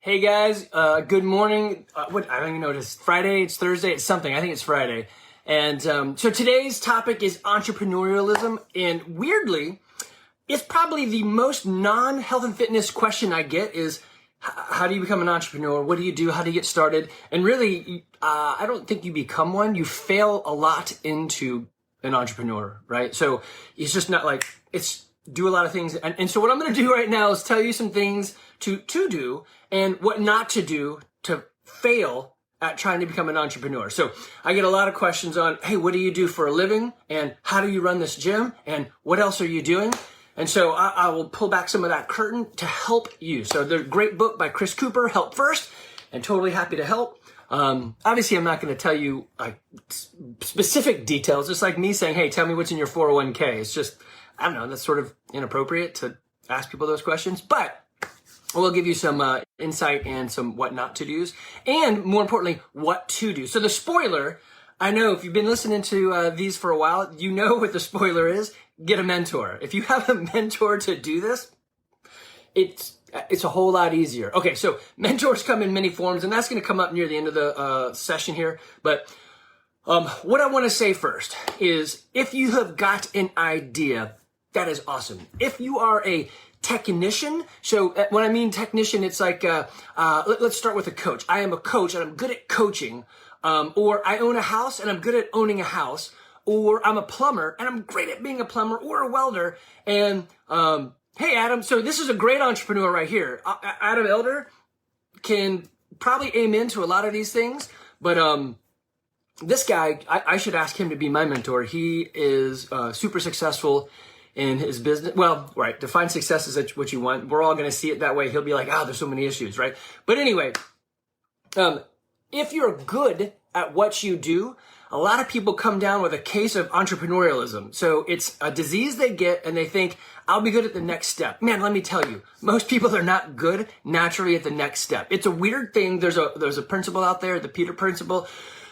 Hey guys, good morning. I don't even know, it's Friday, it's Thursday, it's something. I think it's Friday. And so today's topic is entrepreneurialism. And weirdly, it's probably the most non-health and fitness question I get is, how do you become an entrepreneur? What do you do? How do you get started? And really, I don't think you become one. You fail a lot into an entrepreneur, right? So it's just not like, it's do a lot of things. And so what I'm going to do right now is tell you some things to do and what not to do to fail at trying to become an entrepreneur. So I get a lot of questions on, hey, what do you do for a living? And how do you run this gym? And what else are you doing? And so I will pull back some of that curtain to help you. So the great book by Chris Cooper, Help First, and totally happy to help. Obviously, I'm not going to tell you like specific details, just like me saying, hey, tell me what's in your 401k. It's just, I don't know, that's sort of inappropriate to ask people those questions. But we'll give you some insight and some what not to do's, and more importantly, what to do. So the spoiler, I know if you've been listening to these for a while, you know what the spoiler is. Get a mentor. If you have a mentor to do this, it's a whole lot easier. Okay, so mentors come in many forms, and that's going to come up near the end of the session here. But what I want to say first is, if you have got an idea, that is awesome. If you are a technician, so when I mean technician, it's like, let's start with a coach. I am a coach and I'm good at coaching, or I own a house and I'm good at owning a house, or I'm a plumber and I'm great at being a plumber, or a welder. And hey, Adam, so this is a great entrepreneur right here. Adam Elder can probably aim into a lot of these things, but this guy, I should ask him to be my mentor. He is super successful in his business. Well, right, define success as what you want. We're all going to see it that way. He'll be like, there's so many issues, right? But anyway, if you're good at what you do, a lot of people come down with a case of entrepreneurialism. So it's a disease they get and they think, I'll be good at the next step. Man, let me tell you, most people are not good naturally at the next step. It's a weird thing. There's a principle out there, the Peter principle.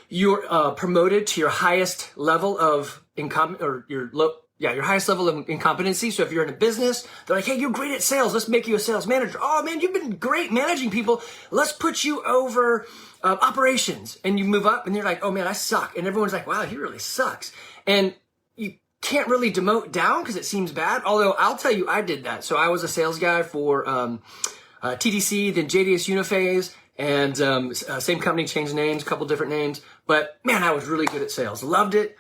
You're promoted to your highest level of income, or your highest level of incompetency. So if you're in a business, they're like, hey, you're great at sales. Let's make you a sales manager. Oh man, you've been great managing people. Let's put you over operations. And you move up and you're like, oh man, I suck. And everyone's like, wow, he really sucks. And you can't really demote down because it seems bad. Although I'll tell you, I did that. So I was a sales guy for TDC, then JDS Uniphase, and same company, changed names, a couple different names. But man, I was really good at sales. Loved it.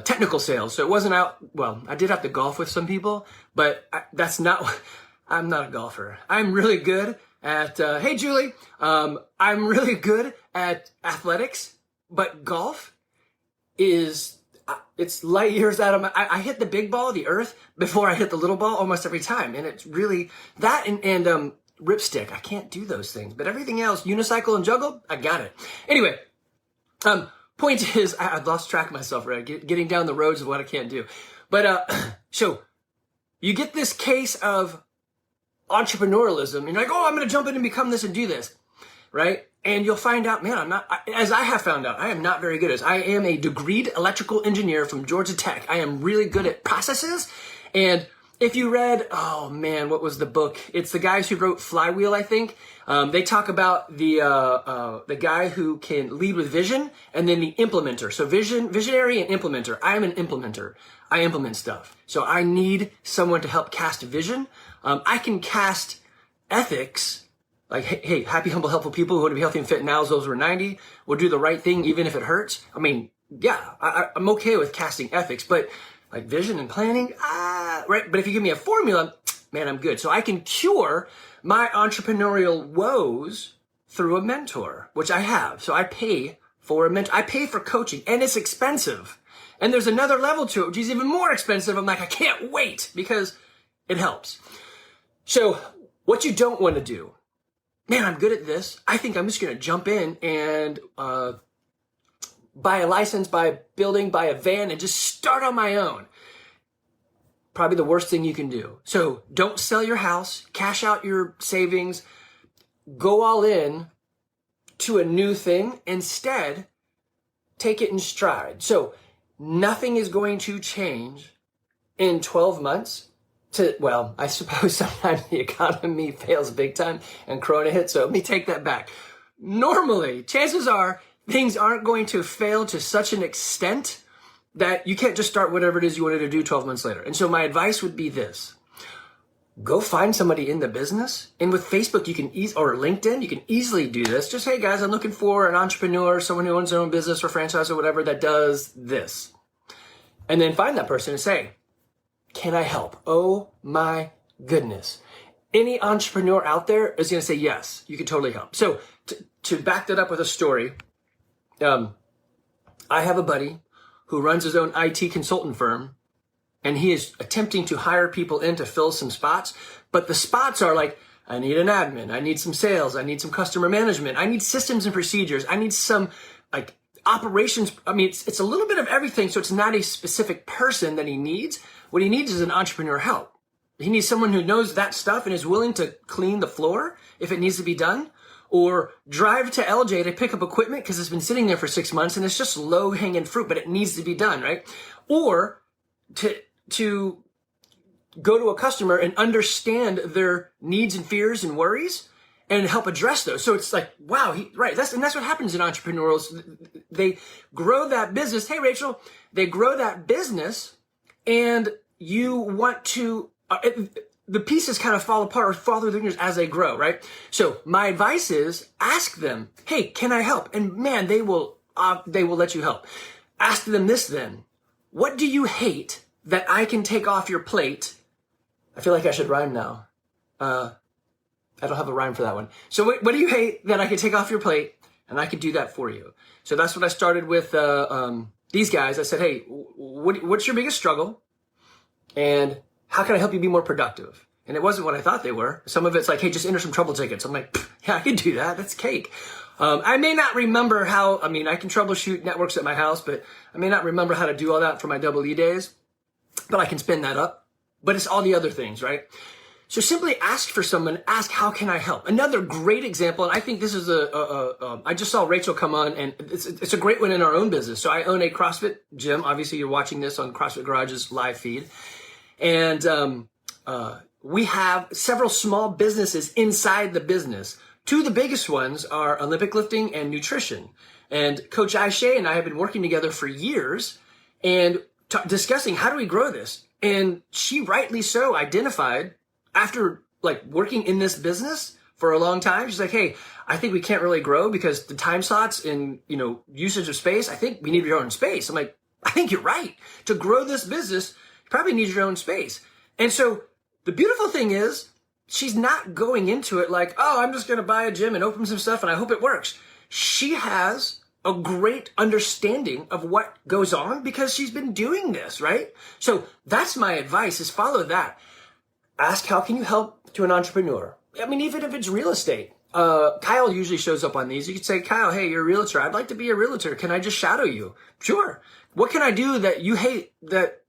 Technical sales. So it wasn't I did have to golf with some people, but I'm not a golfer. I'm really good at, hey Julie, I'm really good at athletics, but golf it's light years out of I hit the big ball, the earth, before I hit the little ball almost every time. And it's really that and ripstick. I can't do those things, but everything else, unicycle and juggle, I got it. Anyway, point is, I lost track of myself, right? Getting down the roads of what I can't do. But, so you get this case of entrepreneurialism and you're like, oh, I'm going to jump in and become this and do this, right? And you'll find out, man, as I have found out, I am not very good at this. I am a degreed electrical engineer from Georgia Tech. I am really good at processes. And if you read, oh man, what was the book? It's the guys who wrote Flywheel, I think. They talk about the guy who can lead with vision, and then the implementer. So visionary and implementer. I am an implementer. I implement stuff. So I need someone to help cast vision. I can cast ethics, like, hey, happy, humble, helpful people who want to be healthy and fit now as those who are 90 will do the right thing even if it hurts. I mean, yeah, I'm okay with casting ethics, but like vision and planning, right? But if you give me a formula, man, I'm good. So I can cure my entrepreneurial woes through a mentor, which I have. So I pay for a mentor. I pay for coaching, and it's expensive. And there's another level to it, which is even more expensive. I'm like, I can't wait because it helps. So what you don't want to do, man, I'm good at this. I think I'm just going to jump in and buy a license, buy a building, buy a van, and just start on my own. Probably the worst thing you can do. So don't sell your house, cash out your savings, go all in to a new thing. Instead, take it in stride. So nothing is going to change in 12 months well, I suppose sometimes the economy fails big time and Corona hits, so let me take that back. Normally, chances are things aren't going to fail to such an extent that you can't just start whatever it is you wanted to do 12 months later. And so my advice would be this. Go find somebody in the business. And with Facebook, you can or LinkedIn, you can easily do this. Just, hey guys, I'm looking for an entrepreneur, someone who owns their own business or franchise or whatever that does this. And then find that person and say, can I help? Oh my goodness. Any entrepreneur out there is going to say, yes, you can totally help. So to back that up with a story, I have a buddy who runs his own IT consultant firm, and he is attempting to hire people in to fill some spots. But the spots are like, I need an admin. I need some sales. I need some customer management. I need systems and procedures. I need some like operations. I mean, it's a little bit of everything. So it's not a specific person that he needs. What he needs is an entrepreneur help. He needs someone who knows that stuff and is willing to clean the floor if it needs to be done, or drive to LJ to pick up equipment because it's been sitting there for 6 months and it's just low hanging fruit, but it needs to be done, right? Or to go to a customer and understand their needs and fears and worries and help address those. So it's like, wow, right. That's what happens in entrepreneurs. They grow that business. Hey, Rachel, they grow that business and you want to, the pieces kind of fall apart or fall through the fingers as they grow, right? So my advice is ask them, hey, can I help? And man, they will let you help. Ask them this then. What do you hate that I can take off your plate? I feel like I should rhyme now. I don't have a rhyme for that one. So what do you hate that I can take off your plate and I can do that for you? So that's what I started with these guys. I said, hey, what's your biggest struggle? And how can I help you be more productive? And it wasn't what I thought they were. Some of it's like, hey, just enter some trouble tickets. I'm like, yeah, I can do that. That's cake. I may not remember I can troubleshoot networks at my house, but I may not remember how to do all that for my double E days, but I can spin that up. But it's all the other things, right? So simply ask for someone, ask, how can I help? Another great example, and I think this is I just saw Rachel come on, and it's a great one in our own business. So I own a CrossFit gym. Obviously, you're watching this on CrossFit Garage's live feed. And we have several small businesses inside the business. Two of the biggest ones are Olympic lifting and nutrition. And Coach Aisha and I have been working together for years and discussing how do we grow this. And she rightly so identified, after like working in this business for a long time, she's like, hey, I think we can't really grow because the time slots and, usage of space, I think we need your own space. I'm like, I think you're right. To grow this business, you probably need your own space. And so the beautiful thing is she's not going into it like, oh, I'm just going to buy a gym and open some stuff and I hope it works. She has a great understanding of what goes on because she's been doing this, right? So that's my advice, is follow that. Ask, how can you help to an entrepreneur? I mean, even if it's real estate. Kyle usually shows up on these. You could say, Kyle, hey, you're a realtor. I'd like to be a realtor. Can I just shadow you? Sure. What can I do that you hate that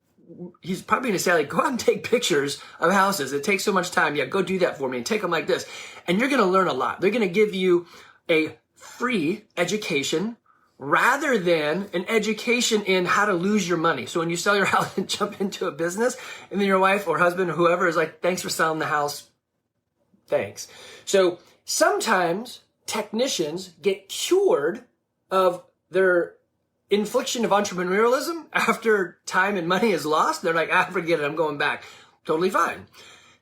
he's probably going to say, like, go out and take pictures of houses. It takes so much time. Yeah, go do that for me and take them like this. And you're going to learn a lot. They're going to give you a free education rather than an education in how to lose your money. So when you sell your house and jump into a business, and then your wife or husband or whoever is like, thanks for selling the house. Thanks. So sometimes technicians get cured of their infliction of entrepreneurialism after time and money is lost. They're like, forget it, I'm going back. Totally fine.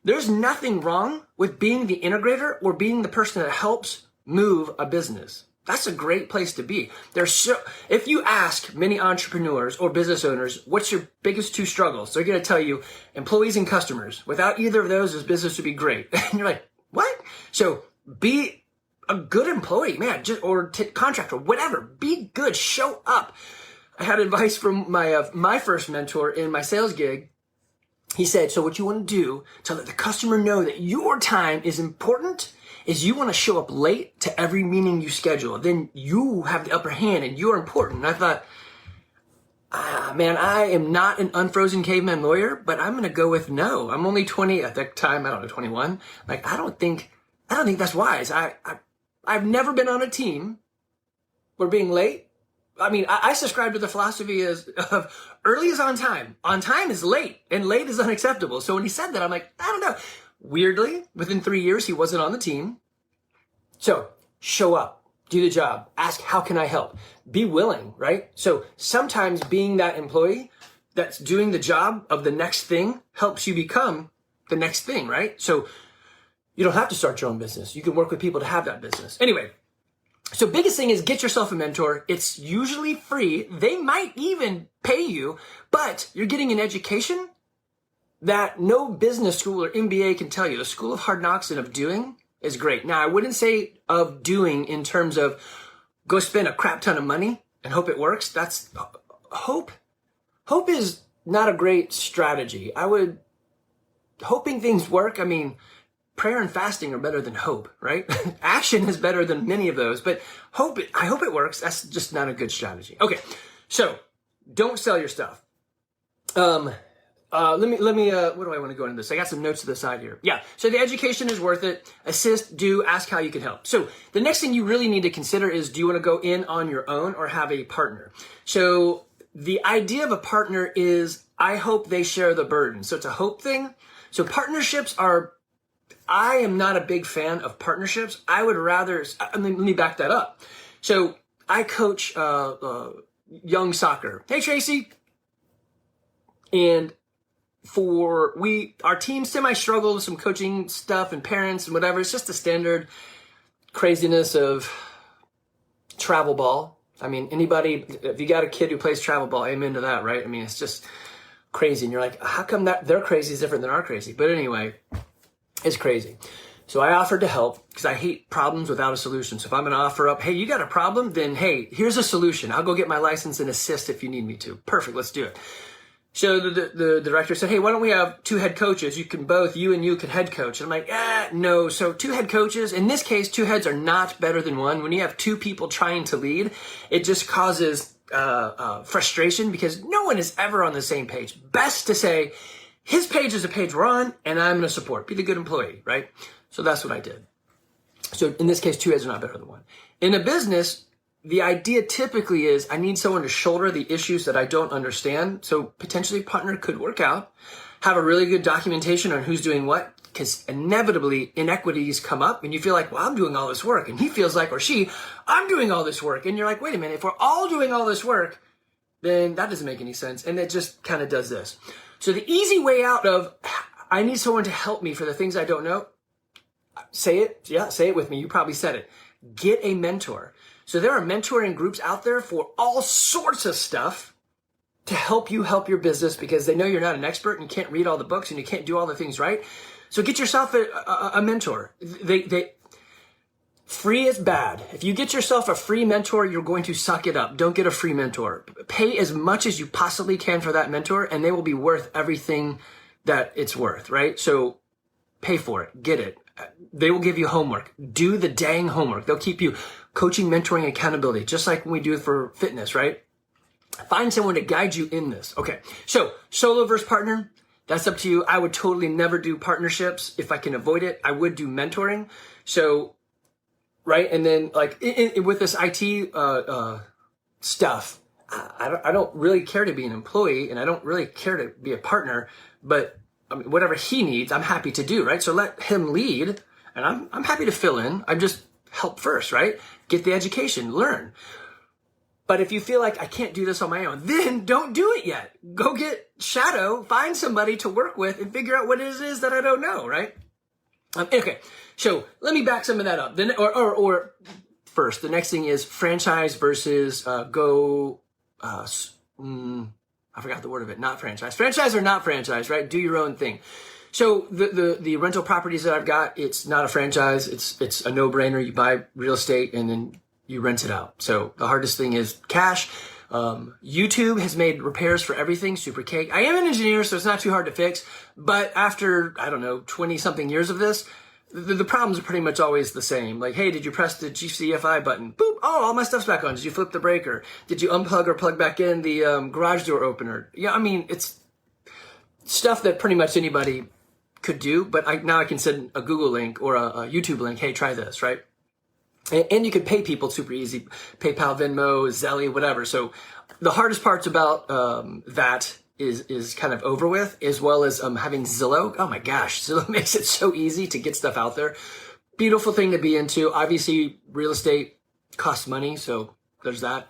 There's nothing wrong with being the integrator or being the person that helps move a business. That's a great place to be. If you ask many entrepreneurs or business owners, what's your biggest two struggles? They're going to tell you employees and customers. Without either of those, this business would be great. And you're like, what? So be a good employee, man, or contractor, whatever. Be good. Show up. I had advice from my first mentor in my sales gig. He said, so what you want to do to let the customer know that your time is important is you want to show up late to every meeting you schedule. Then you have the upper hand and you're important. And I thought, man, I am not an unfrozen caveman lawyer, but I'm going to go with no. I'm only 20 at that time. I don't know, 21. Like, I don't think that's wise. I've never been on a team where being late I subscribe to the philosophy of early is on time. On time is late, and late is unacceptable. So when he said that, I'm like, I don't know. Weirdly, within 3 years, he wasn't on the team. So show up, do the job, ask, how can I help? Be willing, right? So sometimes being that employee that's doing the job of the next thing helps you become the next thing, right? So you don't have to start your own business. You can work with people to have that business. Anyway, so biggest thing is get yourself a mentor. It's usually free. They might even pay you, but you're getting an education that no business school or MBA can tell you. The school of hard knocks and of doing is great. Now, I wouldn't say of doing in terms of go spend a crap ton of money and hope it works. That's hope. Hope is not a great strategy. Hoping things work. Prayer and fasting are better than hope, right? Action is better than many of those, but I hope it works. That's just not a good strategy. Okay. So don't sell your stuff. Let me, what do I want to go into this? I got some notes to the side here. Yeah. So the education is worth it. Assist, do, ask how you can help. So the next thing you really need to consider is, do you want to go in on your own or have a partner? So the idea of a partner is, I hope they share the burden. So it's a hope thing. So I am not a big fan of partnerships. I would rather, let me back that up. So I coach, young soccer. Hey, Tracy. And our team semi-struggle with some coaching stuff and parents and whatever. It's just the standard craziness of travel ball. Anybody, if you got a kid who plays travel ball, amen to that, right? It's just crazy. And you're like, how come that their crazy is different than our crazy? But anyway, it's crazy. So I offered to help because I hate problems without a solution. So if I'm going to offer up, hey, you got a problem? Then, hey, here's a solution. I'll go get my license and assist if you need me to. Perfect. Let's do it. So the director said, hey, why don't we have 2 head coaches? You can head coach. And I'm like, no. So 2 head coaches, in this case, 2 heads are not better than 1. When you have 2 people trying to lead, it just causes frustration because no one is ever on the same page. Best to say, his page is a page we're on, and I'm going to support. Be the good employee, right? So that's what I did. So in this case, 2 heads are not better than 1. In a business, the idea typically is I need someone to shoulder the issues that I don't understand. So potentially a partner could work out, have a really good documentation on who's doing what, because inevitably inequities come up and you feel like, well, I'm doing all this work. And he feels like, or she, I'm doing all this work. And you're like, wait a minute, if we're all doing all this work, then that doesn't make any sense. And it just kind of does this. So the easy way out of, I need someone to help me for the things I don't know, say it. Yeah, say it with me. You probably said it. Get a mentor. So there are mentoring groups out there for all sorts of stuff to help you help your business because they know you're not an expert and you can't read all the books and you can't do all the things right. So get yourself a mentor. Free is bad. If you get yourself a free mentor, you're going to suck it up. Don't get a free mentor. Pay as much as you possibly can for that mentor and they will be worth everything that it's worth, right? So pay for it. Get it. They will give you homework. Do the dang homework. They'll keep you coaching, mentoring, accountability, just like when we do for fitness, right? Find someone to guide you in this. Okay. So solo versus partner, that's up to you. I would totally never do partnerships. If I can avoid it, I would do mentoring. So, right. And then like with this IT, stuff, I don't really care to be an employee and I don't really care to be a partner, but whatever he needs, I'm happy to do, right? So let him lead and I'm happy to fill in. I'm just help first, right? Get the education, learn. But if you feel like I can't do this on my own, then don't do it yet. Go get shadow, find somebody to work with and figure out what it is that I don't know, right? Okay. So let me back some of that up. Then, or first, the next thing is franchise versus, I forgot the word of it, not franchise. Franchise or not franchise, right? Do your own thing. So the rental properties that I've got, it's not a franchise. It's a no-brainer. You buy real estate and then you rent it out. So the hardest thing is cash. YouTube has made repairs for everything super cake. I am an engineer, so it's not too hard to fix. But after, 20 something years of this, the problems are pretty much always the same. Like, hey, did you press the GCFI button? Boop. Oh, all my stuff's back on. Did you flip the breaker? Did you unplug or plug back in the garage door opener? Yeah, it's stuff that pretty much anybody could do. But now I can send a Google link or a YouTube link. Hey, try this, right? And you can pay people super easy, PayPal, Venmo, Zelle, whatever. So the hardest parts about that is kind of over with, as well as having Zillow. Oh my gosh, Zillow makes it so easy to get stuff out there. Beautiful thing to be into. Obviously, real estate costs money, so there's that.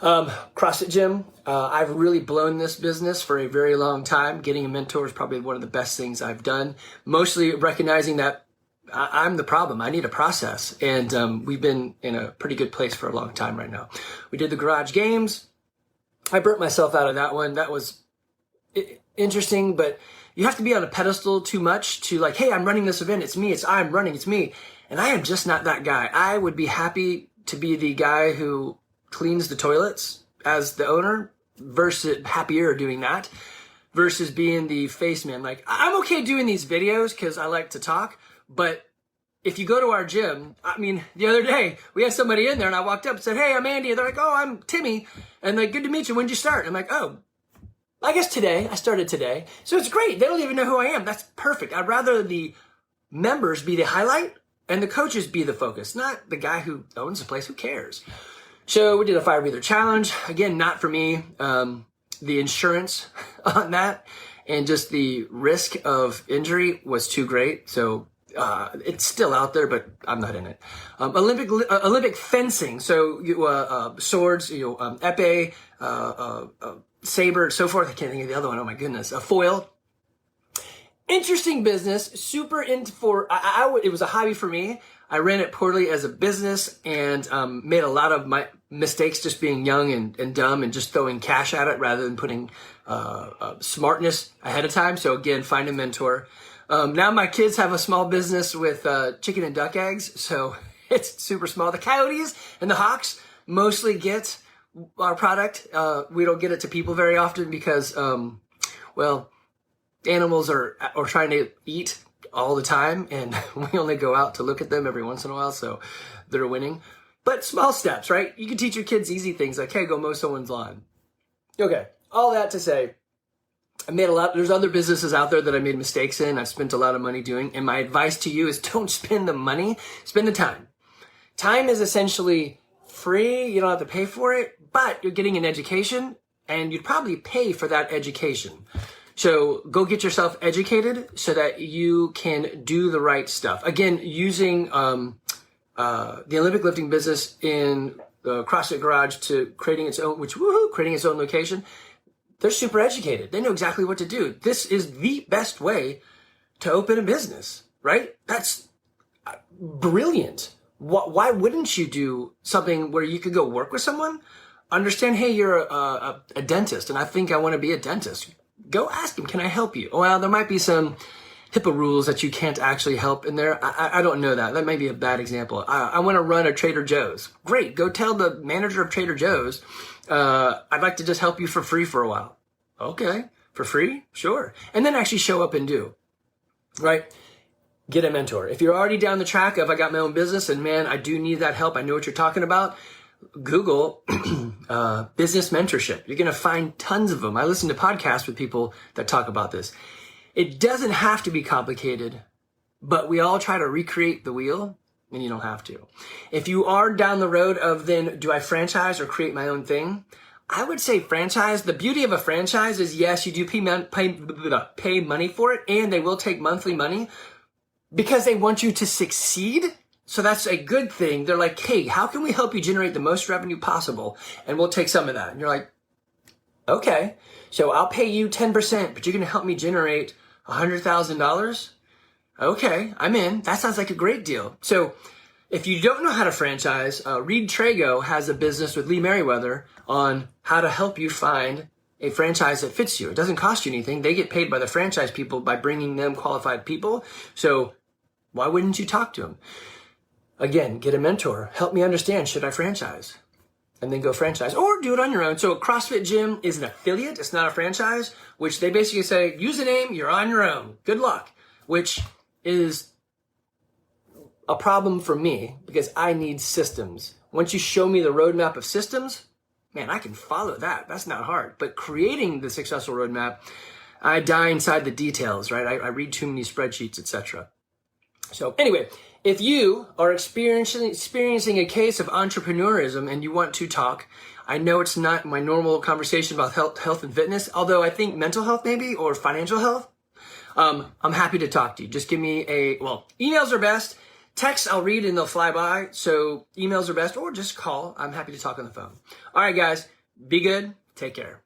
CrossFit gym. I've really blown this business for a very long time. Getting a mentor is probably one of the best things I've done. Mostly recognizing that I'm the problem. I need a process. And we've been in a pretty good place for a long time right now. We did the garage games. I burnt myself out of that one. That was interesting, but you have to be on a pedestal too much to like, hey, I'm running this event. It's me. I'm running. It's me. And I am just not that guy. I would be happy to be the guy who cleans the toilets as the owner, versus happier doing that versus being the face man. Like, I'm okay doing these videos because I like to talk, but if you go to our gym, I mean, the other day we had somebody in there and I walked up and said, hey, I'm Andy. And they're like, oh, I'm Timmy. And like, good to meet you. When did you start? I'm like, oh, I guess today. I started today. So it's great. They don't even know who I am. That's perfect. I'd rather the members be the highlight and the coaches be the focus, not the guy who owns the place. Who cares? So we did a 5 breather challenge. Again, not for me. The insurance on that and just the risk of injury was too great. So it's still out there, but I'm not in it. Olympic fencing. So you, swords, epee, saber, so forth. I can't think of the other one. Oh my goodness. A foil. Interesting business. Super into it was a hobby for me. I ran it poorly as a business and made a lot of my mistakes just being young and dumb and just throwing cash at it rather than putting smartness ahead of time. So again, find a mentor. Now my kids have a small business with chicken and duck eggs, so it's super small. The coyotes and the hawks mostly get our product. We don't get it to people very often because, animals are trying to eat all the time, and we only go out to look at them every once in a while, so they're winning. But small steps, right? You can teach your kids easy things like, hey, go mow someone's lawn. Okay, all that to say, I made there's other businesses out there that I made mistakes in. I've spent a lot of money doing, and my advice to you is don't spend the money, spend the time. Time is essentially free. You don't have to pay for it, but you're getting an education, and you'd probably pay for that education. So go get yourself educated so that you can do the right stuff. Again, using the Olympic lifting business in the CrossFit Garage to creating its own, creating its own location. They're super educated. They know exactly what to do. This is the best way to open a business, right? That's brilliant. Why wouldn't you do something where you could go work with someone? Understand, hey, you're a dentist, and I think I want to be a dentist. Go ask him, can I help you? Well, there might be some HIPAA rules that you can't actually help in there. I don't know that. That might be a bad example. I want to run a Trader Joe's. Great. Go tell the manager of Trader Joe's, I'd like to just help you for free for a while. Okay. For free? Sure. And then actually show up and do, right? Get a mentor. If you're already down the track of I got my own business and man, I do need that help. I know what you're talking about. Google business mentorship. You're going to find tons of them. I listen to podcasts with people that talk about this. It doesn't have to be complicated, but we all try to recreate the wheel, and you don't have to. If you are down the road of then, do I franchise or create my own thing? I would say franchise. The beauty of a franchise is, yes, you do pay money for it, and they will take monthly money because they want you to succeed. So that's a good thing. They're like, hey, how can we help you generate the most revenue possible? And we'll take some of that. And you're like, okay, so I'll pay you 10%, but you're going to help me generate $100,000? Okay, I'm in. That sounds like a great deal. So if you don't know how to franchise, Reed Trago has a business with Lee Merriweather on how to help you find a franchise that fits you. It doesn't cost you anything. They get paid by the franchise people by bringing them qualified people. So why wouldn't you talk to them? Again, get a mentor. Help me understand, should I franchise? And then go franchise or do it on your own. So a CrossFit gym is an affiliate. It's not a franchise, which they basically say, use the name, you're on your own. Good luck, which is a problem for me because I need systems. Once you show me the roadmap of systems, man, I can follow that. That's not hard. But creating the successful roadmap, I die inside the details, right? I read too many spreadsheets, etc. So anyway, If you are experiencing a case of entrepreneurism and you want to talk, I know it's not my normal conversation about health and fitness, although I think mental health maybe, or financial health. I'm happy to talk to you. Just give me emails are best. Texts I'll read and they'll fly by. So emails are best, or just call. I'm happy to talk on the phone. All right, guys, be good. Take care.